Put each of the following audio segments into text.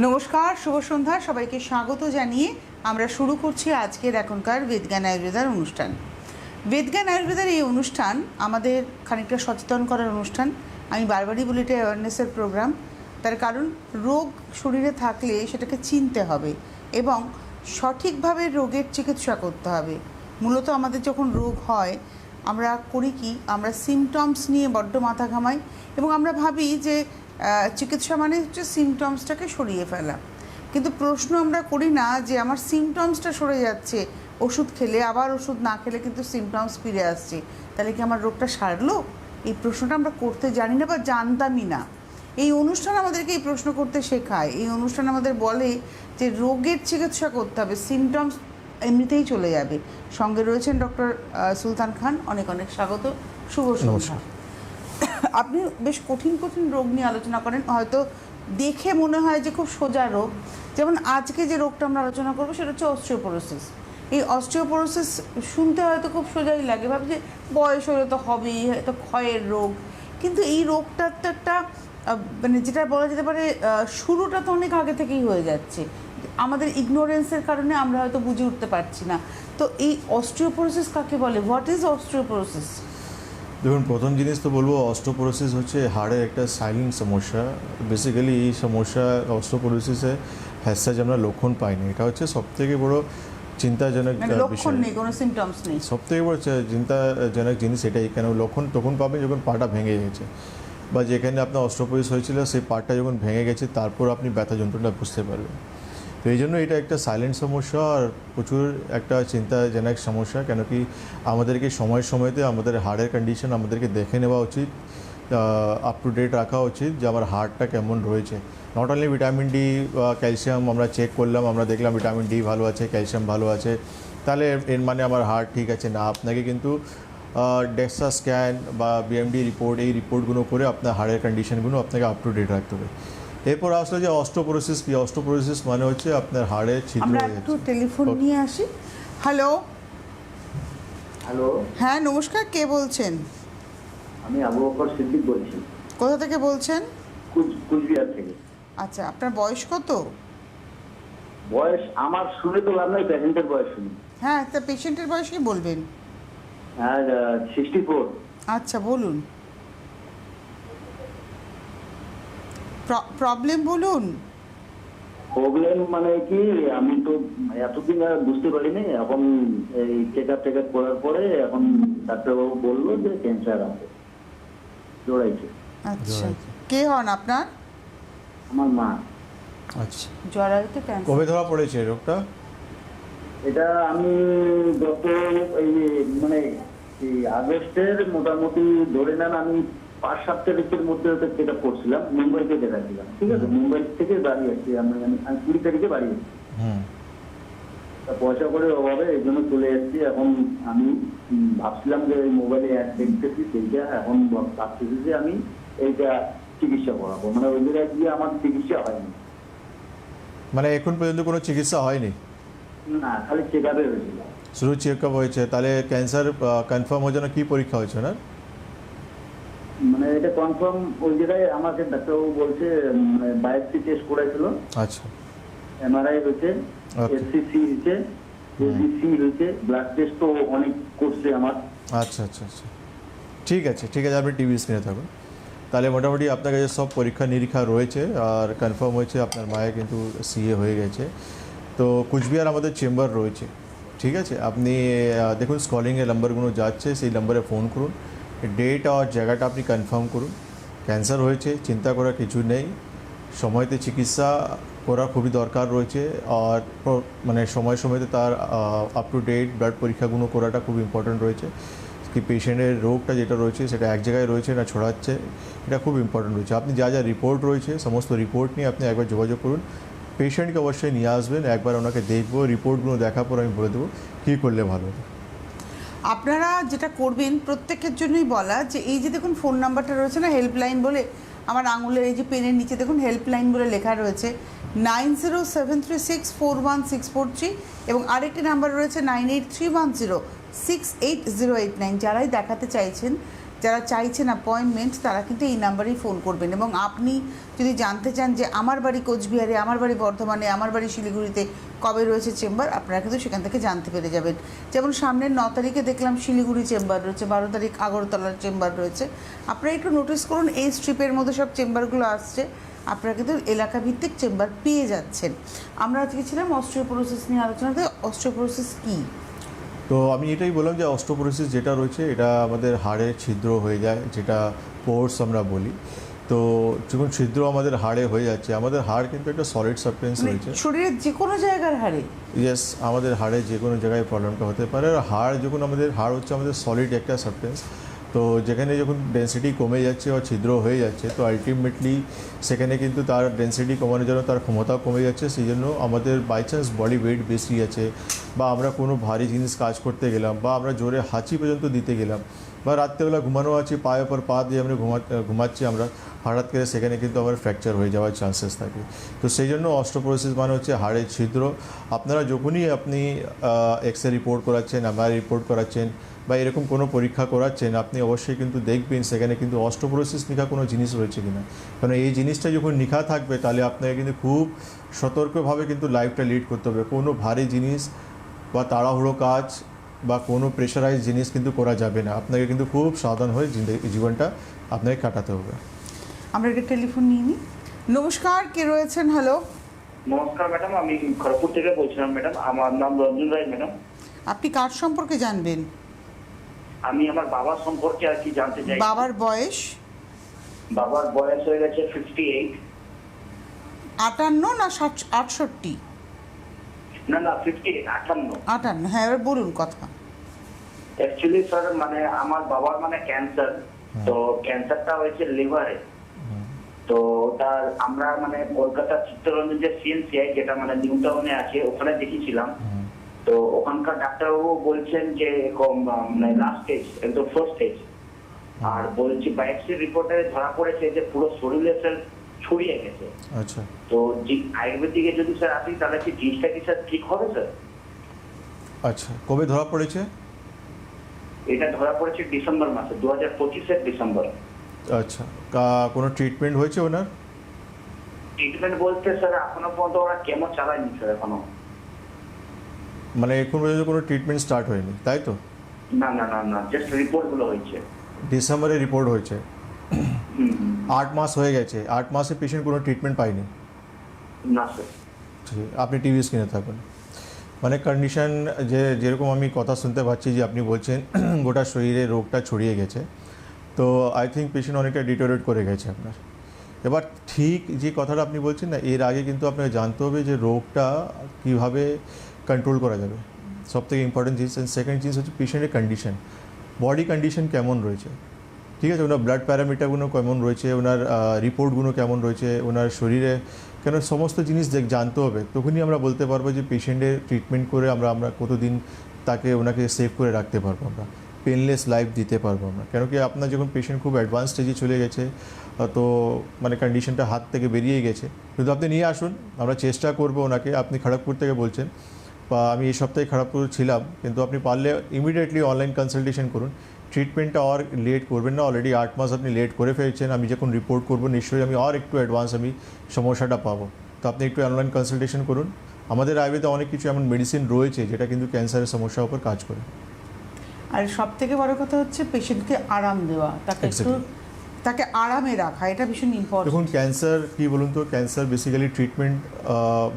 নমস্কার, শুভ সন্ধ্যা। সবাইকে স্বাগত জানিয়ে আমরা শুরু করছি আজকের এখনকার বেদজ্ঞান আয়ুর্বেদার অনুষ্ঠান। বেদজ্ঞান আয়ুর্বেদার এই অনুষ্ঠান আমাদের খানিকটা সচেতন করার অনুষ্ঠান। আমি বারবারই বলি এটা অ্যাওয়ারনেসের প্রোগ্রাম। তার কারণ রোগ শরীরে থাকলে সেটাকে চিনতে হবে এবং সঠিকভাবে রোগের চিকিৎসা করতে হবে। মূলত আমাদের যখন রোগ হয় আমরা করি কি, আমরা সিমটমস নিয়ে বড্ড মাথা ঘামাই এবং আমরা ভাবি যে চিকিৎসা মানে হচ্ছে সিমটমসটাকে সরিয়ে ফেলা। কিন্তু প্রশ্ন আমরা করি না যে আমার সিমটমসটা সরে যাচ্ছে, ওষুধ খেলে আবার ওষুধ না খেলে কিন্তু সিমটমস ফিরে আসছে, তাহলে কি আমার রোগটা সারলো? এই প্রশ্নটা আমরা করতে জানি না বা জানতামই না। এই অনুষ্ঠান আমাদেরকে এই প্রশ্ন করতে শেখায়। এই অনুষ্ঠান আমাদের বলে যে রোগের চিকিৎসা করতে হবে, সিমটমস এমনিতেই চলে যাবে। সঙ্গে রয়েছেন ডক্টর সুলতান খান। অনেক অনেক স্বাগত, শুভ সন্ধ্যা। আপনি বেশ কঠিন কঠিন রোগ নিয়ে আলোচনা করেন, হয়তো দেখে মনে হয় যে খুব সোজা রোগ। যেমন আজকে যে রোগটা আমরা আলোচনা করবো সেটা হচ্ছে অস্টিওপোরোসিস। এই অস্টিওপোরোসিস শুনতে হয়তো খুব সোজাই লাগে, ভাবছি যে বয়স হলে তো হবেই, হয়তো ক্ষয়ের রোগ। কিন্তু এই রোগটার তো একটা মানে যেটা বলা যেতে পারে শুরুটা তো অনেক আগে থেকেই হয়ে যাচ্ছে। আমাদের ইগনোরেন্সের কারণে আমরা হয়তো বুঝে উঠতে পারছি না। তো এই অস্টিওপোরোসিস কাকে বলে? What is osteoporosis? দেখুন, প্রথম জিনিস তো বলবো অস্টিওপোরোসিস হচ্ছে হাড়ের একটা সাইলেন্ট সমস্যা। বেসিক্যালি এই সমস্যা অস্টিওপোরোসিসে হ্যাসাজ আমরা লক্ষণ পাই না। এটা হচ্ছে সবথেকে বড় চিন্তাজনক লক্ষণ নেই, কোনো সিমটমস নেই। সবথেকে বড় চিন্তাজনক জিনিস এটাই। কেন লক্ষণ তখন পাবেন যখন পাটা ভেঙে গেছে বা যেখানে আপনার অস্টিওপোরোসিস হয়েছিল সেই পাটা যখন ভেঙে গেছে, তারপর আপনি ব্যথা যন্ত্রণা বুঝতে পারবেন। তো এই জন্য এটা একটা সাইলেন্ট সমস্যা আর প্রচুর একটা চিন্তাজনক সমস্যা। কেন কি আমাদেরকে সময়তে আমাদের হাড়ের কন্ডিশন আমাদেরকে দেখে নেওয়া উচিত, আপ টু ডেট রাখা উচিত যে আমার হাড়টা কেমন রয়েছে। নট অনলি ভিটামিন ডি বা ক্যালসিয়াম আমরা চেক করলাম, আমরা দেখলাম ভিটামিন ডি ভালো আছে, ক্যালসিয়াম ভালো আছে, তাহলে এর মানে আমার হাড় ঠিক আছে না। আপনাকে কিন্তু ডেক্সা স্ক্যান বা বিএমডি রিপোর্ট, এই রিপোর্টগুলো করে আপনার হাড়ের কন্ডিশনগুলো আপনাকে আপ টু ডেট রাখতে হবে। এরপর আসলে যে অস্টিওপোরোসিস কি, অস্টিওপোরোসিস মানে হচ্ছে আপনার হাড়ে ছিদ্র আমরা হয়ে একটু যাচ্ছে। টেলিফোন নিয়ে আসি। হ্যালো। হ্যালো, হ্যাঁ নমস্কার, কে বলছেন? আমি আবু বকর সিদ্দিক বলছি, কোথা থেকে বলছেন? কুচবিহার থেকে। আচ্ছা, আপনার বয়স কত? বয়স আমার শুনে তো লাভ নাই, পেশেন্টের বয়স শুনি। হ্যাঁ, তা পেশেন্টের বয়স কি বলবেন? আর 64। আচ্ছা বলুন, প্রবলেম বলুন। প্রবলেম মানে কি, আমি তো এতদিন আর বুঝতে পারিনি। এখন এই চেক আপ করার পরে এখন ডাক্তারবাবু বললো যে ক্যান্সার আছে, জড়াইছে। আচ্ছা, কে হন আপনার? আমার মা। আচ্ছা, জরায়ুতে ক্যান্সার। কবে ধরা পড়েছে এই রোগটা? এটা আমি গত এই মানে এই আগস্টের মোটামুটি ধরে নেন, আমি 5-7 তারিখের মধ্যে চেক আপ করছিলাম, মুম্বাইতে দেখাচ্ছিলাম। ঠিক আছে, মুম্বাই থেকে বাড়ি আসছি, আমি 20 তারিখে বাড়ি আসছি। পয়সা করে অভাবে এই জন্য চলে এসেছি। এখন আমি ভাবছিলাম যে মোবাইলে অ্যাড দেখতেছি, সেইটা এখন ভাবতেছি যে আমি এইটা চিকিৎসা করাবো। মানে ওই জায়গায় গিয়ে আমার চিকিৎসা হয়নি। মানে এখন পর্যন্ত কোনো চিকিৎসা হয়নি? না, খালি চেক আপে হয়েছিল। শুধু চেক আপ হয়েছে? তাহলে ক্যান্সার কনফার্ম হওয়ার জন্য কী পরীক্ষা হয়েছে না? মানে এটা কনফার্ম ওই জায়গায় আমাকে ডাক্তারবাবু বলছে, বায়োপসি টেস্ট করেছিল। আচ্ছা, এমআরআই হয়েছে, Okay. এসসিসি হয়েছে, এবিসি হয়েছে, ব্লাড টেস্ট তো অনেক করছে আমার। আচ্ছা আচ্ছা আচ্ছা, ঠিক আছে ঠিক আছে, আপনি টিভি স্ক্রিনে থাকুন। তাহলে মোটামুটি আপনার কাছে সব পরীক্ষা নিরীক্ষা রয়েছে আর কনফার্ম হয়েছে আপনার মায়ের কিন্তু সিএ হয়ে গেছে। তো কুচবিহার আমাদের চেম্বার রয়েছে, ঠিক আছে। আপনি দেখুন স্কলিংয়ের নাম্বারগুলো যাচ্ছে, সেই নাম্বারে ফোন করুন, ডেট আর জায়গাটা আপনি কনফার্ম করুন। ক্যান্সার হয়েছে, চিন্তা করার কিছু নেই, সময়তে চিকিৎসা করা খুবই দরকার রয়েছে। আর মানে সময়তে তার আপ টু ডেট ব্লাড পরীক্ষাগুলো করাটা খুব ইম্পর্ট্যান্ট রয়েছে। কি পেশেন্টের রোগটা যেটা রয়েছে সেটা এক জায়গায় রয়েছে না ছড়াচ্ছে, এটা খুব ইম্পর্ট্যান্ট রয়েছে। আপনি যা যা রিপোর্ট রয়েছে সমস্ত রিপোর্ট নিয়ে আপনি একবার যোগাযোগ করুন। পেশেন্টকে অবশ্যই নিয়ে আসবেন, একবার ওনাকে দেখবো, রিপোর্টগুলো দেখার পর আমি বলে দেবো কী করলে ভালো হবে। আপনারা যেটা করবেন প্রত্যেকের জন্যই বলা যে এই যে দেখুন ফোন নাম্বারটা রয়েছে না, হেল্পলাইন বলে, আমার আঙুলের এই যে পেনের নিচে দেখুন হেল্পলাইন বলে লেখা রয়েছে, 9073641643, এবং আরেকটি নাম্বার রয়েছে 9831068089। যারাই দেখাতে চাইছেন যারা চাইছেন অ্যাপয়েন্টমেন্ট তারা কিন্তু এই নাম্বারেই ফোন করবেন। এবং আপনি যদি জানতে চান যে আমার বাড়ি কোচবিহারে, আমার বাড়ি বর্ধমানে, আমার বাড়ি শিলিগুড়িতে কবে রয়েছে চেম্বার, আপনারা কিন্তু সেখান থেকে জানতে পেরে যাবেন। যেমন সামনের 9 তারিখে দেখলাম শিলিগুড়ি চেম্বার রয়েছে, 12 তারিখ আগরতলার চেম্বার রয়েছে। আপনারা একটু নোটিস করুন, এই স্ট্রিপের মধ্যে সব চেম্বারগুলো আসছে, আপনারা কিন্তু এলাকা ভিত্তিক চেম্বার পেয়ে যাচ্ছেন। আমরা আজকে ছিলাম অস্টিওপোরোসিস নিয়ে আলোচনাতে। অস্টিওপোরোসিস কী? তো আমি এটাই বললাম যে অস্টিওপোরোসিস যেটা রয়েছে এটা আমাদের হাড়ে ছিদ্র হয়ে যায়, যেটা পোর্স আমরা বলি। তো যখন ছিদ্র আমাদের হাড়ে হয়ে যাচ্ছে, আমাদের হাড় কিন্তু একটা সলিড সাবস্টেন্স রয়েছে। শরীরের যে কোনো জায়গার হাড়ে? ইয়েস, আমাদের হাড়ে যে কোনো জায়গায় প্রবলেমটা হতে পারে। আর হাড় যখন হাড় হচ্ছে আমাদের সলিড একটা সাবস্টেন্স, তো যেখানে যখন ডেন্সিটি কমে যাচ্ছে বা ছিদ্র হয়ে যাচ্ছে, তো আলটিমেটলি সেখানে কিন্তু তার ডেন্সিটি কমানোর জন্য তার ক্ষমতাও কমে যাচ্ছে। সেই জন্য আমাদের বাই চান্স বডি ওয়েট বেশি আছে, বা আমরা কোনো ভারী জিনিস কাজ করতে গেলাম, বা আমরা জোরে হাঁচি পর্যন্ত দিতে গেলাম, বা রাত্রেবেলা ঘুমানো আছে, পায়ের ওপর পা দিয়ে আমরা ঘুমাচ্ছি আমরা, হঠাৎ করে সেখানে কিন্তু আমার ফ্র্যাকচার হয়ে যাওয়ার চান্সেস থাকে। তো সেই জন্য অস্টিওপোরোসিস মানে হচ্ছে হাড়ের ছিদ্র। আপনারা যখনই আপনি এক্সরে রিপোর্ট করাচ্ছেন, এমআরআই রিপোর্ট করাচ্ছেন, বা এরকম কোনো পরীক্ষা করাচ্ছেন, আপনি অবশ্যই কিন্তু দেখবেন সেখানে কিন্তু অস্টিওপোরোসিস নিখা কোনো জিনিস রয়েছে কিনা। কারণ এই জিনিসটা যখন নিখা থাকবে তাহলে আপনাকে কিন্তু খুব সতর্কভাবে কিন্তু লাইফটা লিড করতে হবে। কোনো ভারী জিনিস বা তাড়াহুড়ো কাজ বা কোনো প্রেশারাইজ জিনিস কিন্তু করা যাবে না। আপনাকে কিন্তু খুব সাবধান হয়ে জীবনটা আপনাকে কাটাতে হবে। আমরা একটা টেলিফোন নিয়ে নিই। নমস্কার, কে রয়েছেন? হ্যালো, নমস্কার ম্যাডাম, আমি খড়গপুর থেকে বলছিলাম ম্যাডাম। আমার নাম রঞ্জন রায় ম্যাডাম। আপনি কার সম্পর্কে জানবেন? আমি আমার বাবার সম্পর্কে আর কি জানতে চাই। বাবার বয়স? বাবার বয়স হয়ে গেছে 58। 58 না 68? না 58, 58। 58, হ্যাঁ, এবার বলুন কথা। অ্যাকচুয়ালি স্যার মানে আমার বাবার মানে ক্যান্সার, তো ক্যান্সারটা হয়েছে লিভারে। তো তার আমরা মানে কলকাতা চিত্তরঞ্জন যে সিএনসিআই, যেটা মানে নিউ টাউনে আছে, ওখানে দেখিয়েছিলাম। তো ওখানকার ডাক্তারবাবু বলছেন যে মানে লাস্ট স্টেজ, একদম ফার্স্ট স্টেজ। আর বলছি বায়োপসি রিপোর্টে ধরা পড়েছে যে পুরো শরীরে স্যার ছড়িয়ে গেছে। আচ্ছা, তো আয়ুর্বেদিকে যদি স্যার আসি তাহলে কি জিনিসটা কি স্যার ঠিক হবে স্যার? আচ্ছা, কবে ধরা পড়েছে? এটা ধরা পড়েছে ডিসেম্বর মাসে, 2025-এর ডিসেম্বর। আচ্ছা, কোনো ট্রিটমেন্ট হয়েছে ওনার? ট্রিটমেন্ট বলতে স্যার এখনো পর্যন্ত ওরা কেমো চালায়নি স্যার এখনো। মানে এখন পর্যন্ত কোনো ট্রিটমেন্ট স্টার্ট হয়নি, তাই তো? না, জাস্ট রিপোর্টগুলো হয়েছে। ডিসেম্বরে রিপোর্ট হয়েছে, 8 মাস হয়ে গেছে। 8 মাসে পেশেন্ট কোনো ট্রিটমেন্ট পায়নি? না স্যার। ঠিক, আপনি টিভি স্ক্রিনে থাকুন। মানে কন্ডিশন যেরকম আমি কথা শুনতে পাচ্ছি যে আপনি বলছেন গোটা শরীরে রোগটা ছড়িয়ে গেছে, তো আই থিঙ্ক পেশেন্ট অনেকটা ডিটোরেট করে গেছে আপনার। এবার ঠিক যে কথাটা আপনি বলছেন না, এর আগে কিন্তু আপনাকে জানতে হবে যে রোগটা কীভাবে কন্ট্রোল করা যাবে, সবথেকে ইম্পর্টেন্ট জিনিস। সেকেন্ড জিনিস হচ্ছে পেশেন্টের কন্ডিশন, বডি কন্ডিশন কেমন রয়েছে, ঠিক আছে, ওনার ব্লাড প্যারামিটারগুলো কেমন রয়েছে, ওনার রিপোর্টগুলো কেমন রয়েছে, ওনার শরীরে কেন, সমস্ত জিনিস জানতে হবে। তখনই আমরা বলতে পারবো যে পেশেন্টের ট্রিটমেন্ট করে আমরা কতদিন ওনাকে সেভ করে রাখতে পারবো, আমরা পেনলেস লাইফ দিতে পারবো আমরা। কেন কি আপনার যখন পেশেন্ট খুব অ্যাডভান্স স্টেজে চলে গেছে, তো মানে কন্ডিশনটা হাত থেকে বেরিয়ে গেছে, কিন্তু আপনি নিয়ে আসুন, আমরা চেষ্টা করবো ওনাকে। আপনি খড়গপুর থেকে বলছেন, বা আমি এই সপ্তাহে খড়গপুর ছিলাম, কিন্তু আপনি পারলে ইমিডিয়েটলি অনলাইন কনসালটেশন করুন। ট্রিটমেন্টটা আর লেট করবেন না, অলরেডি 8 মাস আপনি লেট করে ফেলছেন। আমি যখন রিপোর্ট করবো নিশ্চয়ই আমি আর একটু অ্যাডভান্স আমি সমস্যাটা পাবো। তো আপনি একটু অনলাইন কনসালটেশন করুন। আমাদের আয়ুর্বেদে অনেক কিছু এমন মেডিসিন রয়েছে যেটা কিন্তু ক্যান্সারের সমস্যার উপর কাজ করে। আর সব থেকে বড় কথা হচ্ছে পেশেন্টকে আরাম দেওয়া, তাকে আরামে রাখা, এটা ভীষণ ইম্পর্টেন্ট। দেখুন ক্যান্সার কী বলুন তো, ক্যান্সার বেসিক্যালি ট্রিটমেন্ট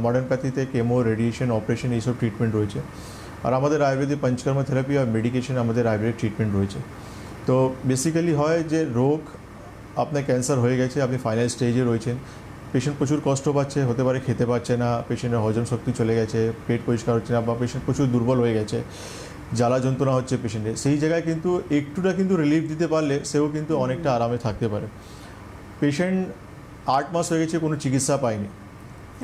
মডার্ন প্যাথিতে কেমো, রেডিয়েশন, অপারেশন এইসব ট্রিটমেন্ট রয়েছে। আর আমাদের আয়ুর্বেদিক পঞ্চকর্ম থেরাপি আর মেডিকেশন আমাদের আয়ুর্বেদিক ট্রিটমেন্ট রয়েছে। তো বেসিক্যালি হয় যে রোগ আপনার ক্যান্সার হয়ে গেছে, আপনি ফাইনাল স্টেজে রয়েছেন, পেশেন্ট প্রচুর কষ্ট পাচ্ছে, হতে পারে খেতে পারছে না, পেশেন্টের হজম শক্তি চলে গেছে, পেট পরিষ্কার হচ্ছে না, বা পেশেন্ট প্রচুর দুর্বল হয়ে গেছে, জ্বালা যন্ত্রণা হচ্ছে পেশেন্টের। সেই জায়গায় কিন্তু একটুটা কিন্তু রিলিফ দিতে পারলে সেও কিন্তু অনেকটা আরামে থাকতে পারে। পেশেন্ট 8 মাস হয়ে গেছে, কোনো চিকিৎসা পায়নি,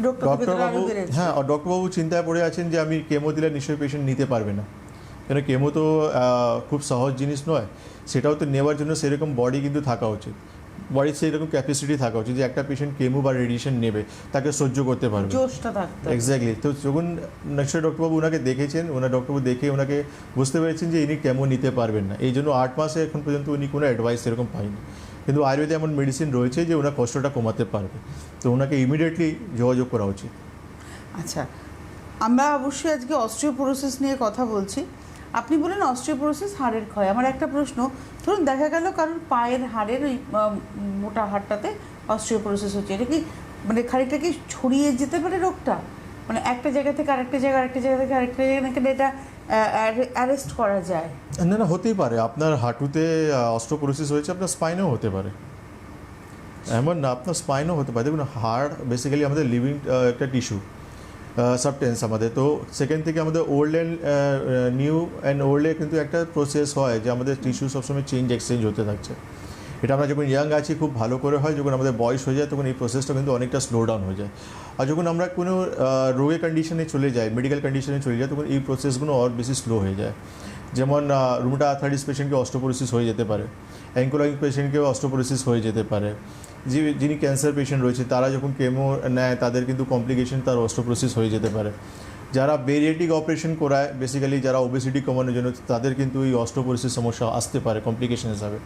ডক্টরবাবু, হ্যাঁ, ডক্টরবাবু চিন্তায় পড়ে আছেন যে আমি কেমো দিলে নিশ্চয়ই পেশেন্ট নিতে পারবে না। কেন কেমো তো খুব সহজ জিনিস নয়, সেটাও তো নেওয়ার জন্য সেরকম বডি কিন্তু থাকা উচিত। বডির সেই রকম ক্যাপাসিটি থাকা উচিত যে একটা পেশেন্ট কেমো বা রেডিয়েশন নেবে তাকে সহ্য করতে পারবে। জোশটা থাকতে হবে। এক্স্যাক্টলি। তো যখন নেক্সট ডক্টরবাবু ওনাকে দেখেছেন, ওনার ডক্টরবাবু দেখে ওনাকে বুঝতে পেরেছেন যে ইনি কেমো নিতে পারবেন না, এই জন্য 8 মাসে এখন পর্যন্ত উনি কোনো অ্যাডভাইস এরকম পাইনি। কিন্তু আয়ুর্বেদে এমন মেডিসিন রয়েছে যে ওনার কষ্টটা কমাতে পারবে, তো ওনাকে ইমিডিয়েটলি যোগাযোগ করা উচিত। আচ্ছা, আমরা অবশ্যই আজকে অস্টিওপোরোসিস নিয়ে কথা বলছি। আপনি বলেন অস্টিওপোরোসিস হাড়ের ক্ষয়। আমার একটা প্রশ্ন, ধরুন দেখা গেল কারণ পায়ের হাড়ের ওই মোটা হাড়টাতে অস্টিওপোরোসিস হচ্ছে, এটা কি মানে খানিকটা কি ছড়িয়ে যেতে পারে রোগটা? মানে একটা জায়গা থেকে আরেকটা জায়গা, আরেকটা জায়গা থেকে আরেকটা জায়গা, নাকি এটা অ্যারেস্ট করা যায়? না না, হতেই পারে। আপনার হাঁটুতে অস্টিওপোরোসিস হয়েছে, আপনার স্পাইনেও হতে পারে। এমন না, আপনার স্পাইনও হতে পারে। দেখুন, হাড় বেসিক্যালি আমাদের লিভিং একটা টিস্যু সাবটেন্স আমাদের। তো সেকেন্ড থেকে আমাদের ওল্ড অ্যান্ড নিউ অ্যান্ড ওল্ডে কিন্তু একটা প্রসেস হয় যে আমাদের টিস্যু সবসময় চেঞ্জ এক্সচেঞ্জ হতে থাকছে। এটা আমরা যখন ইয়াং আছি খুব ভালো করে হয়, যখন আমাদের বয়স হয়ে যায় তখন এই প্রসেসটা কিন্তু অনেকটা স্লো ডাউন হয়ে যায়। আর যখন আমরা কোনো রোগের কন্ডিশনে চলে যাই, মেডিকেল কন্ডিশনে চলে যাই, তখন এই প্রসেসগুলো আর বেশি স্লো হয়ে যায়। যেমন রুমেটা আর্থ্রাইটিস পেশেন্টকে অস্টিওপোরোসিস হয়ে যেতে পারে, অ্যাঙ্কোলজিং পেশেন্টকেও অস্টিওপোরোসিস হয়ে যেতে পারে। যিনি ক্যান্সার পেশেন্ট রয়েছে তারা যখন কেমো নেয় তাদের কিন্তু কমপ্লিকেশন তার অস্টিওপোরোসিস হয়ে যেতে পারে। যারা বেরিয়েটিক অপারেশন করায়, বেসিক্যালি যারা ওবেসিটি কমানোর জন্য, তাদের কিন্তু এই অস্টিওপোরোসিস সমস্যা আসতে পারে কমপ্লিকেশন হিসাবে।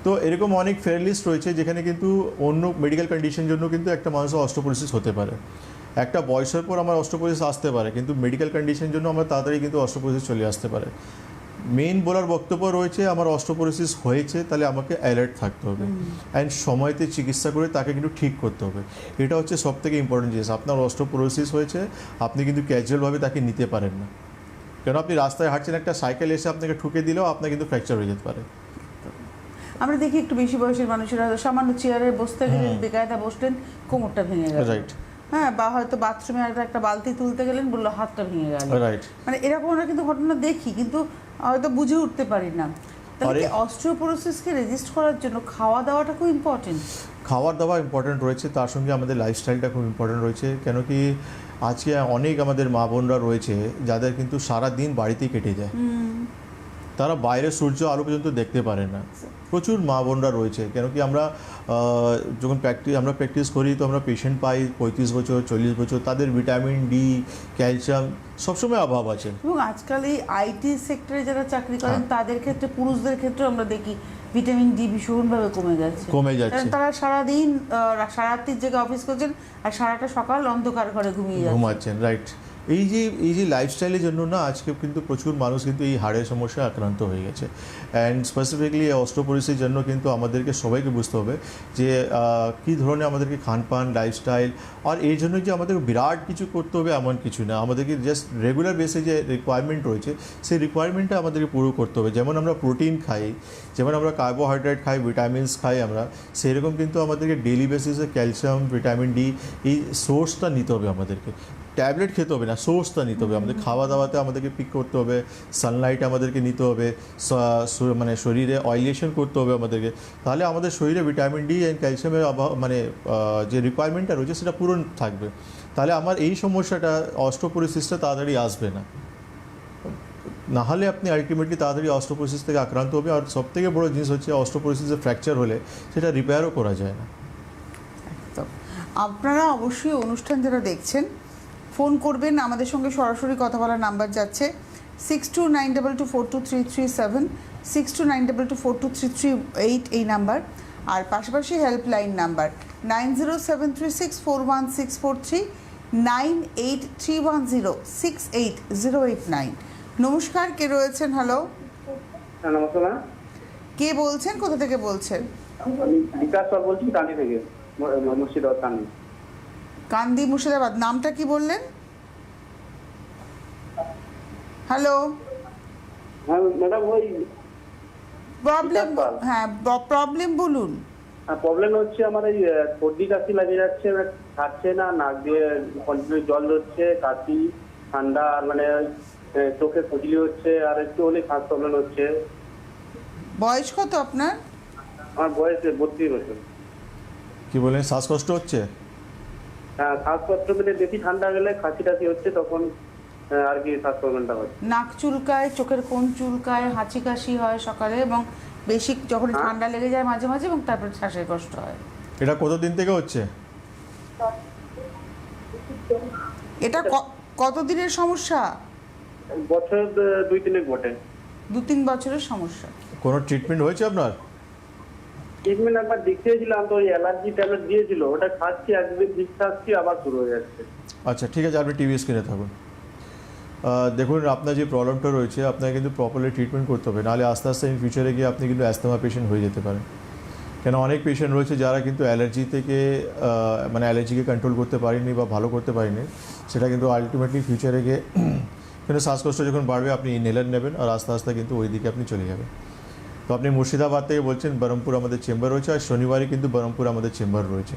তো এরকম অনেক ফেয়ার লিস্ট রয়েছে যেখানে কিন্তু অন্য মেডিকেল কন্ডিশনের জন্য কিন্তু একটা মানুষের অস্টিওপোরোসিস হতে পারে। একটা বয়সের পর আমার অস্টিওপোরোসিস আসতে পারে, কিন্তু মেডিকেল কন্ডিশনের জন্য আমার তাড়াতাড়ি কিন্তু অস্টিওপোরোসিস চলে আসতে পারে। মেইন বলার বক্তব্য রয়েছে আমার অস্টিওপোরোসিস হয়েছে, তাহলে আমাকে অ্যালার্ট থাকতে হবে অ্যান্ড সময়তে চিকিৎসা করে তাকে কিন্তু ঠিক করতে হবে। এটা হচ্ছে সবথেকে ইম্পর্টেন্ট জিনিস। আপনার অস্টিওপোরোসিস হয়েছে, আপনি কিন্তু ক্যাজুয়ালভাবে তাকে নিতে পারেন না। কেন আপনি রাস্তায় হাঁটছেন, একটা সাইকেল এসে আপনাকে ঠুকে দিলেও আপনার কিন্তু ফ্র্যাকচার হয়ে যেতে পারে। আমরা দেখি একটু বেশি বয়সের মানুষেরা সামান্য চেয়ারে বসতে গেলে বেকায়দা বসলেন, কোমরটা ভেঙে গেল। রাইট। হ্যাঁ, বা হয়তো বাথরুমে একটা বালতি তুলতে গেলেন, বললো হাতটা ভেঙে গেল। রাইট। মানে এরকম আমরা কিন্তু ঘটনা দেখি, কিন্তু হয়তো বুঝে উঠতে পারি না। তাহলে অস্টিওপোরোসিসকে রেজিস্ট করার জন্য খাওয়া দাওয়াটা খুব ইম্পর্টেন্ট। খাওয়ার দাওয়া ইম্পর্টেন্ট রয়েছে, তার সঙ্গে আমাদের লাইফস্টাইলটা খুব ইম্পর্টেন্ট রয়েছে। কেন কি আজকে অনেক আমাদের মা বোনরা রয়েছে যাদের কিন্তু সারা দিন বাড়িতেই কেটে যায়, তারা বাইরে সূর্য আলো পর্যন্ত দেখতে পারে না। প্রচুর মা বোনরা রয়েছে। কেন কি আমরা যখন প্র্যাকটিস করি তো আমরা পেশেন্ট পাই 35 বছর 40 বছর, তাদের ভিটামিন ডি, ক্যালসিয়াম সবসময় অভাব আছে। এবং আজকাল এই আইটি সেক্টরে যারা চাকরি করেন তাদের ক্ষেত্রে, পুরুষদের ক্ষেত্রে আমরা দেখি ভিটামিন ডি ভীষণভাবে কমে যাচ্ছে। কারণ তারা সারাদিন সারারাত্রির জায়গায় অফিস করছেন আর সারাটা সকাল অন্ধকার ঘরে ঘুমাচ্ছেন। রাইট। এই যে লাইফস্টাইলের জন্য না আজকে কিন্তু প্রচুর মানুষ কিন্তু এই হাড়ের সমস্যা আক্রান্ত হয়ে গেছে। অ্যান্ড স্পেসিফিকলি অস্টিওপোরোসিসের জন্য কিন্তু আমাদেরকে সবাইকে বুঝতে হবে যে কী ধরনের আমাদেরকে খানপান, লাইফস্টাইল, আর এই জন্য যে আমাদের বিরাট কিছু করতে হবে এমন কিছু না। আমাদেরকে জাস্ট রেগুলার বেসে যে রিকোয়ারমেন্ট রয়েছে সেই রিকোয়ারমেন্টটা আমাদেরকে পুরো করতে হবে। যেমন আমরা প্রোটিন খাই, যেমন আমরা কার্বোহাইড্রেট খাই, ভিটামিনস খাই আমরা, সেরকম কিন্তু আমাদেরকে ডেইলি বেসিসে ক্যালসিয়াম, ভিটামিন ডি এই সোর্সটা নিতে হবে। আমাদেরকে ট্যাবলেট খেতে হবে না, সোর্সটা নিতে হবে। আমাদের খাওয়া দাওয়াতে আমাদেরকে পিক করতে হবে, সানলাইট আমাদেরকে নিতে হবে, মানে শরীরে অয়েলেশন করতে হবে আমাদেরকে। তাহলে আমাদের শরীরে ভিটামিন ডি অ্যান্ড ক্যালসিয়ামের অভাব মানে যে রিকোয়ারমেন্টটা রয়েছে সেটা পূরণ থাকবে। তাহলে আমার এই সমস্যাটা অস্টিওপোরোসিসটা তাড়াতাড়ি আসবে না। নাহলে আপনি আলটিমেটলি তাড়াতাড়ি অস্টিওপোরোসিস থেকে আক্রান্ত হবে। আর সবথেকে বড় জিনিস হচ্ছে অস্টিওপোরোসিসে ফ্র্যাকচার হলে সেটা রিপেয়ারও করা যায় না। একদম। আপনারা অবশ্যই অনুষ্ঠান যারা দেখছেন ফোন করবেন, আমাদের সঙ্গে সরাসরি কথা বলার নাম্বার যাচ্ছে 6292242337, 6292242338 এই নাম্বার। আর পাশাপাশি হেল্পলাইন নাম্বার 9073641643, 9831068089। নমস্কার, কে রয়েছেন? হ্যালো, নমস্কার। কে বলছেন, কোথা থেকে বলছেন? আমি বিকাশ স্যার বলছি, কান্দি থেকে, মুর্শিদাবাদ কান্দি। কান্দি মুর্শিদাবাদ। নামটা কি বললেন? হ্যালো। হ্যাঁ ম্যাডাম, ওই প্রবলেম, হ্যাঁ প্রবলেম বলুন। প্রবলেম হচ্ছে আমার এই সর্দি কাশি লাগে যাচ্ছে, খাচ্ছে না, নাক দিয়ে কন্টিনিউ জল হচ্ছে, কাশি, ঠান্ডা, আর মানে চোখে খুজলি হচ্ছে, আর একটু হলে শ্বাস প্রবলেম হচ্ছে। বয়স কত আপনার? আমার বয়স 32 বছর। কি বলেন, শ্বাসকষ্ট হচ্ছে? হ্যাঁ, শ্বাসকষ্ট মানে বেশি ঠান্ডা গেলে কাশি টাশি হচ্ছে, তখন আর কি শ্বাস প্রবলেমটা হচ্ছে। নাক চুলকায়, চোখের কোণ চুলকায়, হাঁচি কাশি হয় সকালে, এবং বেশি যখন হ্যাঁ। ঠান্ডা লেগে যায় মাঝে মাঝে এবং তারপর শ্বাসের কষ্ট হয়। এটা কতদিন থেকে হচ্ছে? এটা কতদিনের সমস্যা? বছর 2-3 বটে। 2-3 বছরের সমস্যা। কোনো ট্রিটমেন্ট হয়েছে আপনার? ট্রিটমেন্ট একবার দেখিয়েছিলাম, তো ওই অ্যালার্জি ট্যাবলেট দিয়েছিল, ওটা খাচ্ছি, একদিন ঠিক খাচ্ছি, আবার শুরু হয়ে যাচ্ছে। আচ্ছা ঠিক আছে, আপনি টিভি স্ক্রিনে থাকুন। দেখুন আপনার যে প্রবলেমটা রয়েছে আপনাকে কিন্তু প্রপারলি ট্রিটমেন্ট করতে হবে, নাহলে আস্তে আস্তে ইন ফিউচারে গিয়ে আপনি কিন্তু অ্যাস্তমা পেশেন্ট হয়ে যেতে পারেন। কেন অনেক পেশেন্ট রয়েছে যারা কিন্তু অ্যালার্জি থেকে মানে অ্যালার্জিকে কন্ট্রোল করতে পারেনি বা ভালো করতে পারেনি, সেটা কিন্তু আলটিমেটলি ফিউচারে গিয়ে কিন্তু শ্বাসকষ্ট যখন বাড়বে আপনি ইনহেলার নেবেন আর আস্তে আস্তে কিন্তু ওই দিকে আপনি চলে যাবেন। তো আপনি মুর্শিদাবাদ থেকে বলছেন, বহরমপুর আমাদের চেম্বার রয়েছে, আর শনিবারই কিন্তু বহরমপুর আমাদের চেম্বার রয়েছে।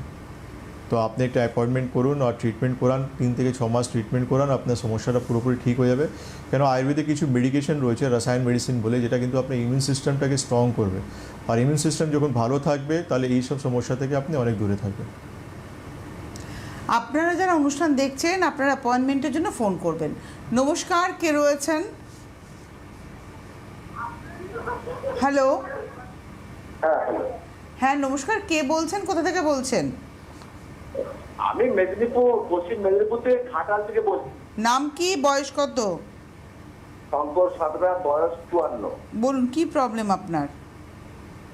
তো আপনি একটা অ্যাপয়েন্টমেন্ট করুন আর ট্রিটমেন্ট করান, 3 থেকে 6 মাস ট্রিটমেন্ট করান, আপনার সমস্যাটা পুরোপুরি ঠিক হয়ে যাবে। কেন আয়ুর্বেদে কিছু মেডিকেশন রয়েছে, রসায়ন মেডিসিন বলে, যেটা কিন্তু আপনার ইমিউন সিস্টেমটাকে স্ট্রং করবে। আর ইমিউন সিস্টেম যখন ভালো থাকবে তাহলে এই সব সমস্যা থেকে আপনি অনেক দূরে থাকবেন। আপনারা যারা অনুষ্ঠান দেখছেন আপনারা অ্যাপয়েন্টমেন্টের জন্য ফোন করবেন। নমস্কার, কে রয়েছেন? হ্যালো। হ্যাঁ, হ্যালো। হ্যাঁ নমস্কার, কে বলছেন, কোথা থেকে বলছেন? আমি মেদিনীপুর, পশ্চিম মেদিনীপুর থেকে ঘাটাল থেকে বলছি। নাম কি, বয়স কত? শঙ্কর সাঁতরা, বয়স 54। বলুন কি প্রবলেম আপনার?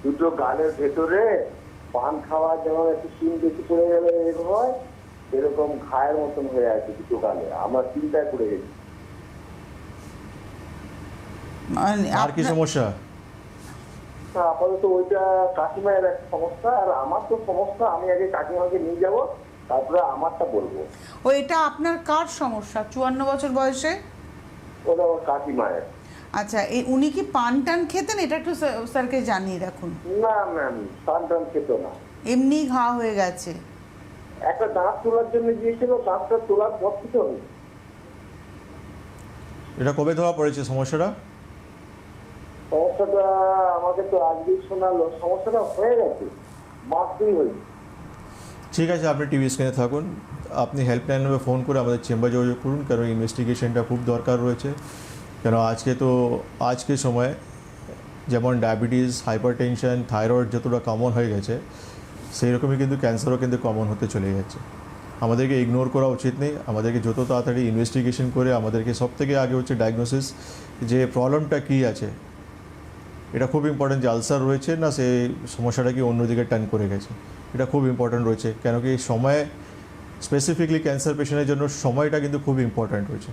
দুটো গালের ভেতরে পান খাওয়া যেমন একটু শিম বেশি পড়ে গেলে এরকম হয়, এরকম ঘায়ের মতন হয়ে আছে দুটো গালে, আমার চিন্তায় পড়ে গেছি। মানে আর কি আপনার- সমস্যা? তা আপাতত ওইটা কাকিমায়ের একটা সমস্যা, আর আমার তো সমস্যা, আমি আগে কাকিমাকে নিয়ে যাব, তারপরে আমারটা বলবো। ও এটা আপনার কার সমস্যা 54 বছর বয়সে? ওটা আমার কাকিমায়ের। আচ্ছা, এই উনি কি পান টান খেতেন? এটা একটু স্যারকে জানিয়ে রাখুন। না ম্যাম, টান টান খেত না। এমনি ঘা হয়ে গেছে। একটা দাঁত তোলার জন্য গিয়েছিল, দাঁতটা তোলার পর থেকে হয়েছে। এটা কবে ধরা পড়েছে সমস্যাটা? সমস্যাটা আমাকে তো আজকেই শোনালো, সমস্যাটা হয়ে গেছে, মাস 2 হয়েছে। ঠিক আছে, আপনি টিভি স্ক্রিনে থাকুন, আপনি হেল্পলাইন নম্বরে ফোন করে আমাদের চেম্বার যোগাযোগ করুন, কারণ ইনভেস্টিগেশনটা খুব দরকার রয়েছে। কেন আজকে সময়ে যেমন ডায়াবেটিস, হাইপার টেনশন, থাইরয়েড যতটা কমন হয়ে গেছে, সেই রকমই কিন্তু ক্যান্সারও কিন্তু কমন হতে চলে যাচ্ছে। আমাদেরকে ইগনোর করা উচিত নেই, আমাদেরকে যত তাড়াতাড়ি ইনভেস্টিগেশন করে আমাদেরকে সবথেকে আগে হচ্ছে ডায়াগনোসিস, যে প্রবলেমটা কী আছে। এটা খুব ইম্পর্টেন্ট যে আলসার রয়েছে না, সেই সমস্যাটা কি অন্যদিকে টার্ন করে গেছে, এটা খুব ইম্পর্ট্যান্ট রয়েছে। কেন কি সময় স্পেসিফিকলি ক্যান্সার পেশেন্টের জন্য সময়টা কিন্তু খুব ইম্পর্ট্যান্ট রয়েছে।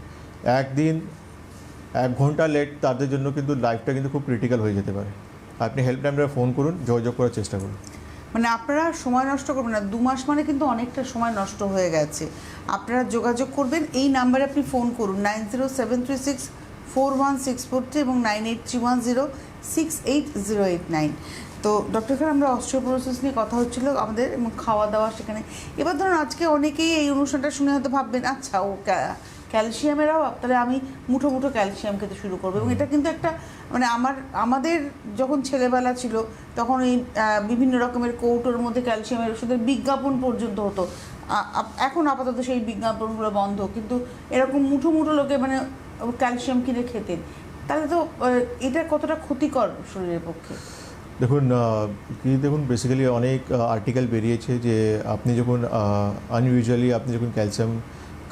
1 ঘন্টা লেট তাদের জন্য কিন্তু লাইফটা কিন্তু খুব ক্রিটিক্যাল হয়ে যেতে পারে। আপনি হেল্পলাইনে ফোন করুন, যোগাযোগ করার চেষ্টা করুন। মানে আপনারা সময় নষ্ট করবেন না, 2 মাস মানে কিন্তু অনেকটা সময় নষ্ট হয়ে গেছে। আপনারা যোগাযোগ করবেন, এই নাম্বারে আপনি ফোন করুন 9073641643 এবং 9831068089। তো ডক্টর খান, আমরা অস্টিওপোরোসিস নিয়ে কথা হচ্ছিল আমাদের, এবং খাওয়া দাওয়া সেখানে। এবার ধরুন আজকে অনেকেই এই অনুষ্ঠানটা শুনে হয়তো ভাববেন, আচ্ছা ও ক্যালসিয়ামের অভাব, তাহলে আমি মুঠো মুঠো ক্যালসিয়াম খেতে শুরু করবো। এবং এটা কিন্তু একটা মানে আমাদের যখন ছেলেবেলা ছিল তখন এই বিভিন্ন রকমের কৌটোর মধ্যে ক্যালসিয়ামের ওষুধের বিজ্ঞাপন পর্যন্ত হতো। এখন আপাতত সেই বিজ্ঞাপনগুলো বন্ধ, কিন্তু এরকম মুঠো মুঠো লোকে মানে ক্যালসিয়াম কিনে খেতেন। তাহলে তো এটা কতটা ক্ষতিকর শরীরের পক্ষে? দেখুন বেসিক্যালি অনেক আর্টিকেল বেরিয়েছে যে আপনি যখন আনইউজুয়ালি আপনি যখন ক্যালসিয়াম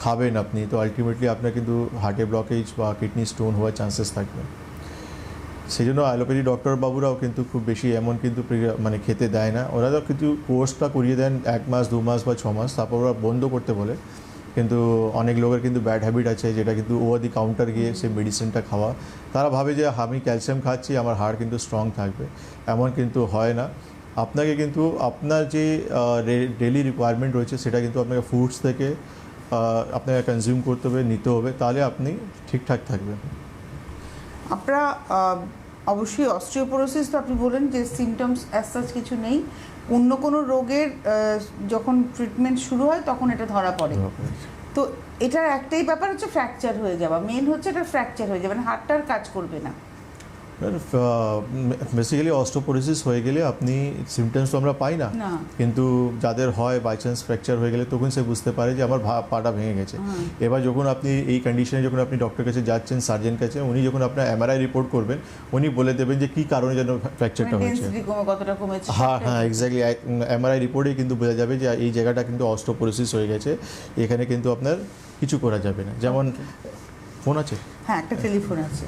খাবেন আপনি, তো আলটিমেটলি আপনার কিন্তু হার্টে ব্লকেজ বা কিডনি স্টোন হওয়ার চান্সেস থাকবে। সেই জন্য অ্যালোপ্যাথি ডক্টর বাবুরাও কিন্তু খুব বেশি এমন কিন্তু মানে খেতে দেয় না, ওরা তো কিন্তু কোর্সটা করিয়ে দেন 1 মাস 2 মাস বা 6 মাস, তারপর ওরা বন্ধ করতে বলে। কিন্তু অনেক লোকের কিন্তু ব্যাড হ্যাবিট আছে, যেটা কিন্তু ওভার দি কাউন্টার গিয়ে সেই মেডিসিনটা খাওয়া। তারা ভাবে যে আমি ক্যালসিয়াম খাচ্ছি, আমার হার্ট কিন্তু স্ট্রং থাকবে, এমন কিন্তু হয় না। আপনাকে কিন্তু আপনার যে ডেলি রিকোয়ারমেন্ট রয়েছে সেটা কিন্তু আপনাকে ফুডস থেকে আপনাকে কনজিউম করতে হবে, নিতে হবে, তাহলে আপনি ঠিকঠাক থাকবেন। আপনারা অবশ্যই অস্টিওপোরোসিস তো আপনি বলেন যে সিমটমস অ্যাজ সাচ কিছু নেই, অন্য কোনো রোগের যখন ট্রিটমেন্ট শুরু হয় তখন এটা ধরা পড়ে। তো এটার একটাই ব্যাপার হচ্ছে ফ্র্যাকচার হয়ে যাওয়া, মেন হচ্ছে এটা ফ্র্যাকচার হয়ে যাবে, মানে হাড়টা আর কাজ করবে না। বেসিক্যালি অস্টোপোরোসিস হয়ে গেলে আপনি সিমটমস তো আমরা পাই না, না। কিন্তু যাদের হয় বাই চান্স ফ্র্যাকচার হয়ে গেলে তখন সে বুঝতে পারে যে আমার পাটা ভেঙে গেছে। এবার যখন আপনি এই কন্ডিশনে যখন আপনি ডক্টরের কাছে যাচ্ছেন, সার্জন কাছে, উনি যখন আপনার এমআরআই রিপোর্ট করবেন, উনি বলে দেবেন যে কী কারণে যেন ফ্র্যাকচারটা হয়েছে। ডেন্সিটি কতটা কমেছে। হ্যাঁ হ্যাঁ, এক্স্যাক্টলি। এমআরআই রিপোর্টে কিন্তু বোঝা যাবে যে এই জায়গাটা কিন্তু অস্টোপোরোসিস হয়ে গেছে, এখানে কিন্তু আপনার কিছু করা যাবে না। যেমন ফোন আছে? হ্যাঁ, একটা টেলিফোন আছে।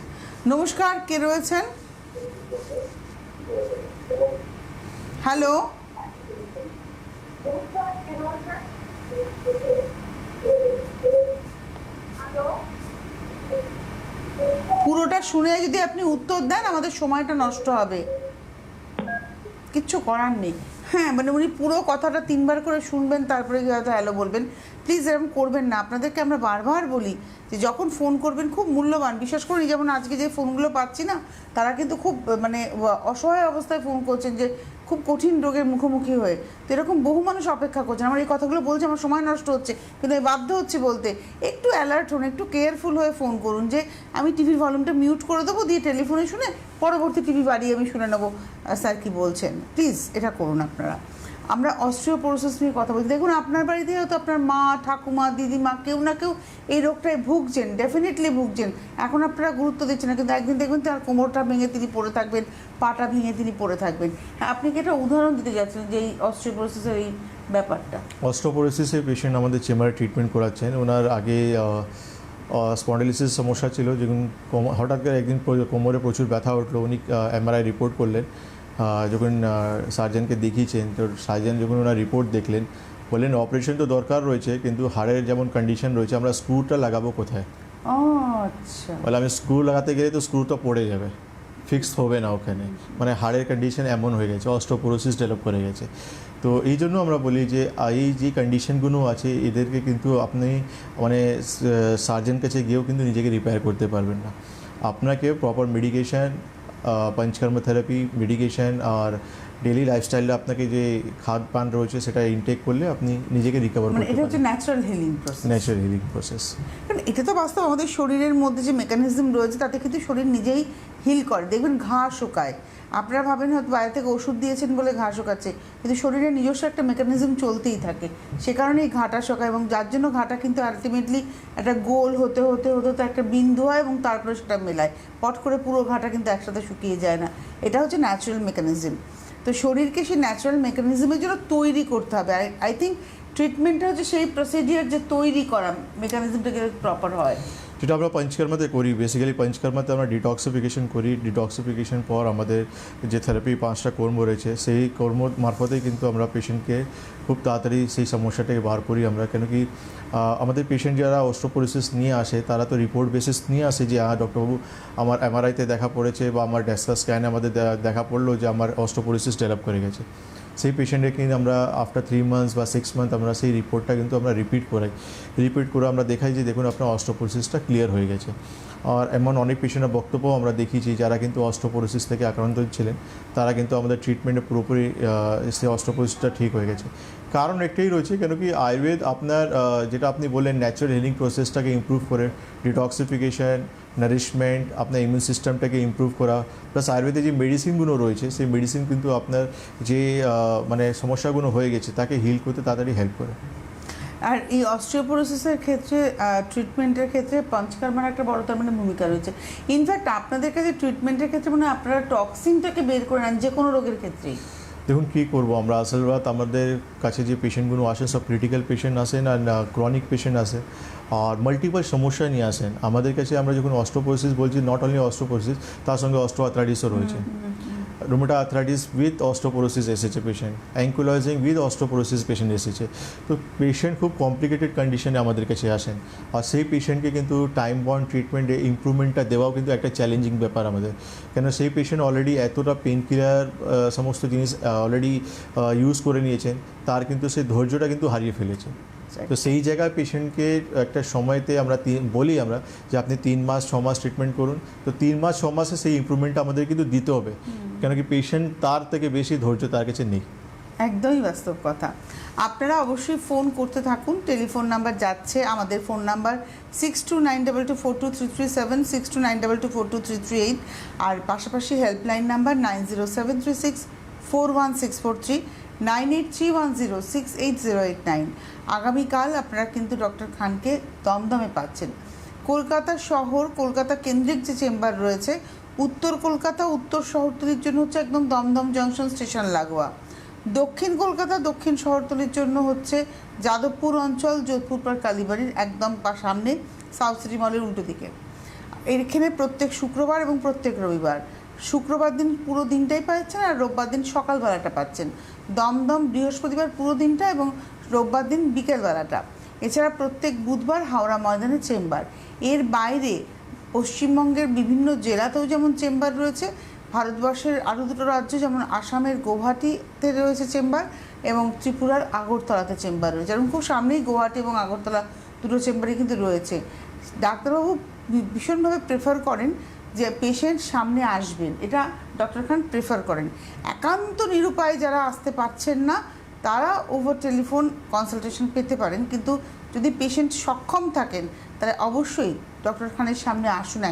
নমস্কার, কে রয়েছেন? হ্যালো, পুরোটা শুনে যদি আপনি উত্তর দেন আমাদের সময়টা নষ্ট হবে, কিচ্ছু করার নেই। হ্যাঁ, মানে উনি পুরো কথাটা 3বার করে শুনবেন, তারপরে হয়তো হ্যালো বলবেন। প্লিজ এরকম করবেন না। আপনাদেরকে আমরা বারবার বলি যে যখন ফোন করবেন খুব মূল্যবান, বিশেষ করে যেমন আজকে যে ফোনগুলো পাচ্ছি না, তারা কিন্তু খুব মানে অসহায় অবস্থায় ফোন করছেন, যে খুব কঠিন রোগের মুখোমুখি হয়ে। তো এরকম বহু মানুষ অপেক্ষা করছেন। আমার এই কথাগুলো বলছে, আমার সময় নষ্ট হচ্ছে, কিন্তু আমি বাধ্য হচ্ছি বলতে। একটু অ্যালার্ট হন, একটু কেয়ারফুল হয়ে ফোন করুন, যে আমি টিভির ভলিউমটা মিউট করে দেবো, দিয়ে টেলিফোনে শুনে পরবর্তী টিভি বাড়িয়ে আমি শুনে নেবো স্যার কী বলছেন। প্লিজ এটা করুন আপনারা। আমরা অস্টিওপোরোসিস নিয়ে কথা বলছি। দেখুন, আপনার বাড়িতে হয়তো আপনার মা, ঠাকুমা, দিদিমা কেউ না কেউ এই রোগটায় ভুগছেন, ডেফিনেটলি ভুগছেন। এখন আপনারা গুরুত্ব দিচ্ছেন না, কিন্তু একদিন দেখবেন তার কোমরটা ভেঙে তিনি পড়ে থাকবেন, পাটা ভেঙে তিনি পড়ে থাকবেন। হ্যাঁ, আপনি কি একটা উদাহরণ দিতে যাচ্ছেন যে এই অস্টিওপোরোসিসের এই ব্যাপারটা? অস্টোপোরোসিসের পেশেন্ট আমাদের চেম্বারে ট্রিটমেন্ট করাচ্ছেন। ওনার আগে স্পন্ডিলিসিস সমস্যা ছিল, যখন হঠাৎ করে একদিন কোমরে প্রচুর ব্যথা উঠলো, উনি এমআরআই রিপোর্ট করলেন। যখন সার্জনকে দেখিয়েছেন, তো সার্জন যখন ওনার রিপোর্ট দেখলেন, বললেন অপারেশন তো দরকার রয়েছে, কিন্তু হাড়ের যেমন কন্ডিশন রয়েছে, আমরা স্ক্রুটা লাগাবো কোথায়? আচ্ছা, বলে আমি স্ক্রু লাগাতে গেলে তো স্ক্রু তো পড়ে যাবে, ফিক্সড হবে না ওখানে। মানে হাড়ের কন্ডিশন এমন হয়ে গেছে, অস্টোপোরোসিস ডেভেলপ করে গেছে। তো এই জন্য আমরা বলি যে এই যে কন্ডিশনগুলো আছে, এদেরকে কিন্তু আপনি মানে সার্জন কাছে গিয়েও কিন্তু নিজেকে রিপেয়ার করতে পারবেন না। আপনাকে proper medication, panchakarma therapy, medication আর ডেলি লাইফস্টাইলে আপনাকে যে খাদ পান রয়েছে সেটা ইনটেক করলে আপনি নিজেকে রিকভার মানে করতে এটা হচ্ছে পারবেন। Natural healing process. Natural healing process. কারণ এটা তো বাস্তব, আমাদের শরীরের মধ্যে যে মেকানিজম রয়েছে তাতে কিন্তু শরীর নিজেই হিল করে। দেখবেন ঘা শুকায়, আপনারা ভাবেন হয়তো বাইরে থেকে ওষুধ দিয়েছেন বলে ঘা শুকাচ্ছে, কিন্তু শরীরের নিজস্ব একটা মেকানিজম চলতেই থাকে, সে কারণেই ঘাটা শুকায়। এবং যার জন্য ঘাটা কিন্তু আলটিমেটলি একটা গোল হতে হতে হতে হতে একটা বিন্দু হয়, এবং তারপরে সেটা মেলায়। পট করে পুরো ঘাটা কিন্তু একসাথে শুকিয়ে যায় না। এটা হচ্ছে ন্যাচারাল মেকানিজম। তো শরীরকে সেই ন্যাচারাল মেকানিজমের জন্য তৈরি করতে হবে। আই থিঙ্ক ট্রিটমেন্টটা হচ্ছে সেই প্রসিডিওর যে তৈরি করা মেকানিজমটাকে প্রপার হয়, যেটা আমরা পঞ্চকর্মাতে করি। বেসিক্যালি পঞ্চকর্মাতে আমরা ডিটক্সিফিকেশন করি। ডিটক্সিফিকেশন পর আমাদের যে থেরাপি 5টা কর্ম রয়েছে, সেই কর্ম মারফতেই কিন্তু আমরা পেশেন্টকে খুব তাড়াতাড়ি সেই সমস্যাটাকে বার করি আমরা। কেন কি আমাদের পেশেন্ট যারা অস্টোপোরোসিস নিয়ে আসে, তারা তো রিপোর্ট বেসিস নিয়ে আসে যে ডক্টরবাবু আমার এমআরআইতে দেখা পড়েছে বা আমার ডেস্কা স্ক্যানে আমাদের দেখা পড়লো যে আমার অস্টোপোরোসিস ডেভেলপ করে গেছে। সেই পেশেন্টে কিন্তু আমরা আফটার 3 মান্থস বা 6 মান্থ আমরা সেই রিপোর্টটা কিন্তু আমরা রিপিট করে আমরা দেখাই যে দেখুন আপনার অস্টোপোরোসিসটা ক্লিয়ার হয়ে গেছে। আর এমন অনেক পেশেন্টের বক্তব্য আমরা দেখিয়েছি যারা কিন্তু অস্টোপোরোসিস থেকে আক্রান্ত ছিলেন, তারা কিন্তু আমাদের ট্রিটমেন্টে পুরোপুরি সেই অস্টোপোরোসিসটা ঠিক হয়ে গেছে। কারণ একটাই রয়েছে, কেন কি আয়ুর্বেদ আপনার যেটা আপনি বললেন ন্যাচারাল হিলিং প্রসেসটাকে ইমপ্রুভ করে, ডিটক্সিফিকেশান, নারিশমেন্ট, আপনার ইমিউন সিস্টেমটাকে ইমপ্রুভ করা, প্লাস আয়ুর্বেদে যে মেডিসিনগুলো রয়েছে সেই মেডিসিন কিন্তু আপনার যে মানে সমস্যাগুলো হয়ে গেছে তাকে হিল করতে তাড়াতাড়ি হেল্প করে। আর এই অস্টিওপোরোসিসের ক্ষেত্রে ট্রিটমেন্টের ক্ষেত্রে পঞ্চকর্মার একটা বড় তার মানে ভূমিকা রয়েছে। ইনফ্যাক্ট আপনাদের কাছে ট্রিটমেন্টের ক্ষেত্রে মানে আপনারা টক্সিনটাকে বের করে নেন যে কোনো রোগের ক্ষেত্রেই। দেখুন কী করবো আমরা, আসল রাত আমাদের কাছে যে পেশেন্টগুলো আসে সব ক্রিটিক্যাল পেশেন্ট আসেন আর ক্রনিক পেশেন্ট আসে আর মাল্টিপল সমস্যা নিয়ে আসেন আমাদের কাছে। আমরা যখন অস্টিওপোরোসিস বলছি, নট অনলি অস্টিওপোরোসিস, তার সঙ্গে অস্টিওআর্থ্রাইটিসও রয়েছে। রুমেটা আর্থ্রাইটিস উইথ অস্টিওপোরোসিস এসেছে পেশেন্ট, অ্যাঙ্কুলাইজিং উইথ অস্টিওপোরোসিস পেশেন্ট এসেছে। তো পেশেন্ট খুব কমপ্লিকেটেড কন্ডিশনে আমাদের কাছে আসেন, আর সেই পেশেন্টকে কিন্তু টাইম বন্ড ট্রিটমেন্টে ইমপ্রুভমেন্টটা দেওয়াও কিন্তু একটা চ্যালেঞ্জিং ব্যাপার আমাদের। কেন সেই পেশেন্ট অলরেডি এতটা পেন কিলার সমস্ত জিনিস অলরেডি ইউজ করে নিয়েছেন, তার কিন্তু সেই ধৈর্যটা কিন্তু হারিয়ে ফেলেছে। তো সেই জায়গায় পেশেন্টকে একটা সময়তে আমরা বলি আমরা যে আপনি 3 মাস 6 মাস ট্রিটমেন্ট করুন। তো 3 মাস 6 মাসে সেই ইমপ্রুভমেন্টটা আমাদের কিন্তু দিতে হবে, কেন কি পেশেন্ট তার থেকে বেশি ধৈর্য তার কাছে নেই। একদমই বাস্তব কথা। আপনারা অবশ্যই ফোন করতে থাকুন, টেলিফোন নাম্বার যাচ্ছে, আমাদের ফোন নাম্বার 6292242337, 6292242338, আর পাশাপাশি হেল্পলাইন নাম্বার 9073641643, 9831068089। আগামীকাল আপনারা কিন্তু ডক্টর খানকে দমদমে পাচ্ছেন। কলকাতা শহর, কলকাতা কেন্দ্রিক যে চেম্বার রয়েছে, উত্তর কলকাতা উত্তর শহরতলির জন্য হচ্ছে একদম দমদম জংশন স্টেশন লাগোয়া। দক্ষিণ কলকাতা দক্ষিণ শহরতলির জন্য হচ্ছে যাদবপুর অঞ্চল, যোধপুর পাড় কালীবাড়ির একদম সামনে সাউথ সিটি মলের উল্টো দিকে। এখানে প্রত্যেক শুক্রবার এবং প্রত্যেক রবিবার, শুক্রবার দিন পুরো দিনটাই পাচ্ছেন আর রোববার দিন সকালবেলাটা পাচ্ছেন। দমদম বৃহস্পতিবার পুরো দিনটা এবং রোববার দিন বিকেলবেলাটা। এছাড়া প্রত্যেক বুধবার হাওড়া ময়দানে চেম্বার। এর বাইরে পশ্চিমবঙ্গের বিভিন্ন জেলাতেও যেমন চেম্বার রয়েছে, ভারতবর্ষের আরও দুটো রাজ্য যেমন আসামের গৌহাটিতে রয়েছে চেম্বার এবং ত্রিপুরার আগরতলাতে চেম্বার রয়েছে। এবং খুব সামনেই গৌহাটি এবং আগরতলা দুটো চেম্বারই কিন্তু রয়েছে। ডাক্তারবাবু ভীষণভাবে প্রেফার করেন যে পেশেন্ট সামনে আসবেন, এটা ডক্টর খান প্রেফার করেন। একান্ত নিরুপায় যারা আসতে পারছেন না তারা ওভার টেলিফোন কনসালটেশন পেতে পারেন, কিন্তু যদি পেশেন্ট সক্ষম থাকেন তাহলে অবশ্যই ডক্টর খানের সামনে আসুন,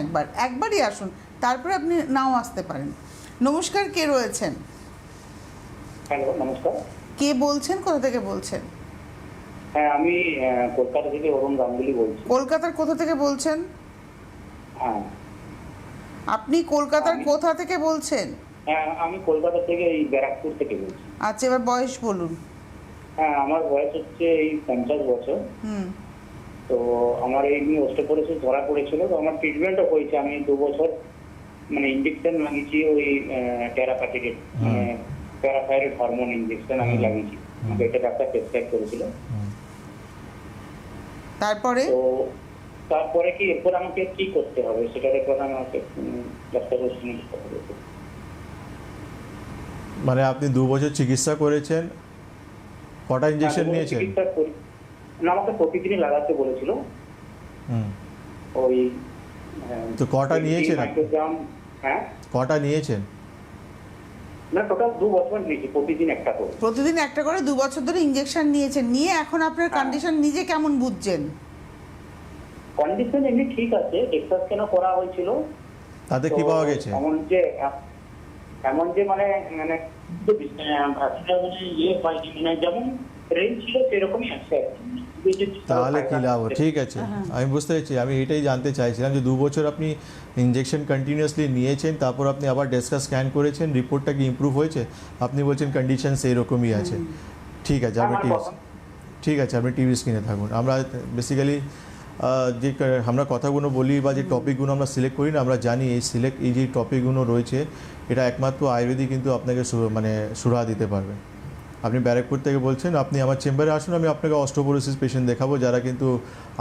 একবারই আসুন, তারপরে আপনি নাও আসতে পারেন। নমস্কার, কে রয়েছেন? হ্যালো, নমস্কার। কে বলছেন, কোথা থেকে বলছেন? হ্যাঁ, আমি কলকাতা থেকে অরুণ গাঙ্গুলি বলছি। কলকাতার কোথা থেকে বলছেন? হ্যাঁ। আপনি কলকাতার কোথা থেকে বলছেন? হ্যাঁ, আমি কলকাতা থেকে এই ব্যারাকপুর থেকে বলছি। আচ্ছা, এবার বয়স বলুন। হ্যাঁ, আমার বয়স হচ্ছে এই 50 বছর। তো আমার এই নিয়ে অস্টিওপোরোসিস ধরা পড়েছিল, তো আমার ট্রিটমেন্টও হয়েছে। আমি 2 বছর মানে ইঞ্জেকশন লাগিয়েছি, ওই টেরাপ্যাথিক মানে প্যারাথাইরয়েড হরমোন ইঞ্জেকশন আমি লাগিয়েছি। আমাকে এটা ডাক্তার প্রেসক্রাইব করেছিল। তারপরে কি এরপর আমাকে কি করতে হবে সেটার ব্যাপারে আমাকে ডাক্তারের সঙ্গে কথা বলতে। মানে আপনি 2 বছর চিকিৎসা করেছেন, কটা ইঞ্জেকশন নিয়েছেন? না, আমাকে প্রতিদিনই লাগাতে বলেছিল। ওই তো কটা নিয়েছেন? হ্যাঁ, কটা নিয়েছেন? না, টোটাল 2 বছর নিয়েছি, প্রতিদিন একটা করে। প্রতিদিন একটা করে 2 বছর ধরে ইঞ্জেকশন নিয়েছেন। নিয়ে এখন আপনার কন্ডিশন নিজে কেমন বুঝছেন? কন্ডিশন এমনি ঠিক আছে। এক্সারসাইজ কেন করা হয়েছিল, তাতে কি পাওয়া গেছে? এমন যে মানে ইয়ে পাইনি, মানে যেমন রেঞ্জ ছিল সেরকমই আছে। তাহলে কি লাভ? ঠিক আছে, আমি বুঝতে পেরেছি। আমি এটাই জানতে চাইছিলাম যে 2 বছর আপনি ইঞ্জেকশন কন্টিনিউয়াসলি নিয়েছেন, তারপর আপনি আবার ডেসকা স্ক্যান করেছেন, রিপোর্টটা কি ইমপ্রুভ হয়েছে? আপনি বলছেন কন্ডিশন সেই রকমই আছে। ঠিক আছে, আপনি টিভি স্ক্রিনে থাকুন। আমরা বেসিক্যালি যে আমরা কথাগুলো বলি বা যে টপিকগুলো আমরা সিলেক্ট করি না, আমরা জানি এই যে টপিকগুলো রয়েছে এটা একমাত্র আয়ুর্বেদিক কিন্তু আপনাকে মানে সুরাহা দিতে পারবে। আপনি ব্যারাকপুর থেকে বলছেন, আপনি আমার চেম্বারে আসুন, আমি আপনাকে অস্টিওপোরোসিস পেশেন্ট দেখাবো যারা কিন্তু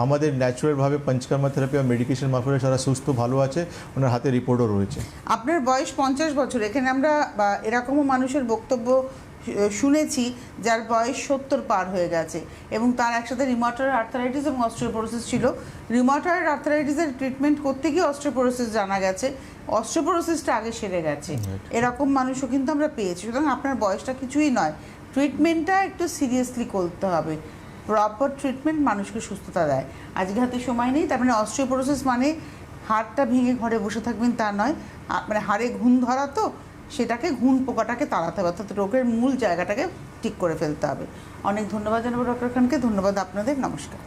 আমাদের ন্যাচারালভাবে পঞ্চকর্মা থেরাপি আর মেডিকেশন মারফতে সারা সুস্থ ভালো আছে, ওনার হাতে রিপোর্টও রয়েছে। আপনার বয়স 50 বছর। এখানে আমরা এরকমও মানুষের বক্তব্য শুনেছি যার বয়স 70 পার হয়ে গেছে এবং তার একসাথে রিউমাটয়েড আর্থারাইটিস এবং অস্টিওপোরোসিস ছিল। রিউমাটয়েড আর্থারাইটিসের ট্রিটমেন্ট করতে গিয়ে অস্টিওপোরোসিস জানা গেছে, অস্টিওপোরোসিসটা আগে সেরে গেছে। এরকম মানুষও কিন্তু আমরা পেয়েছি। সুতরাং আপনার বয়সটা কিছুই নয়, ট্রিটমেন্টটা একটু সিরিয়াসলি করতে হবে। প্রপার ট্রিটমেন্ট মানুষকে সুস্থতা দেয়। আজকে হাতে সময় নেই, তার মানে অস্টিওপোরোসিস মানে হাড়টা ভেঙে ঘরে বসে থাকবেন তা নয়, মানে হাড়ে ঘুণ ধরা, তো সেটাকে ঘুণ পোকাটাকে তাড়াতে হবে, অর্থাৎ রোগের মূল জায়গাটাকে ঠিক করে ফেলতে হবে। অনেক ধন্যবাদ জানাবো ডক্টর খানকে। ধন্যবাদ আপনাদের। নমস্কার।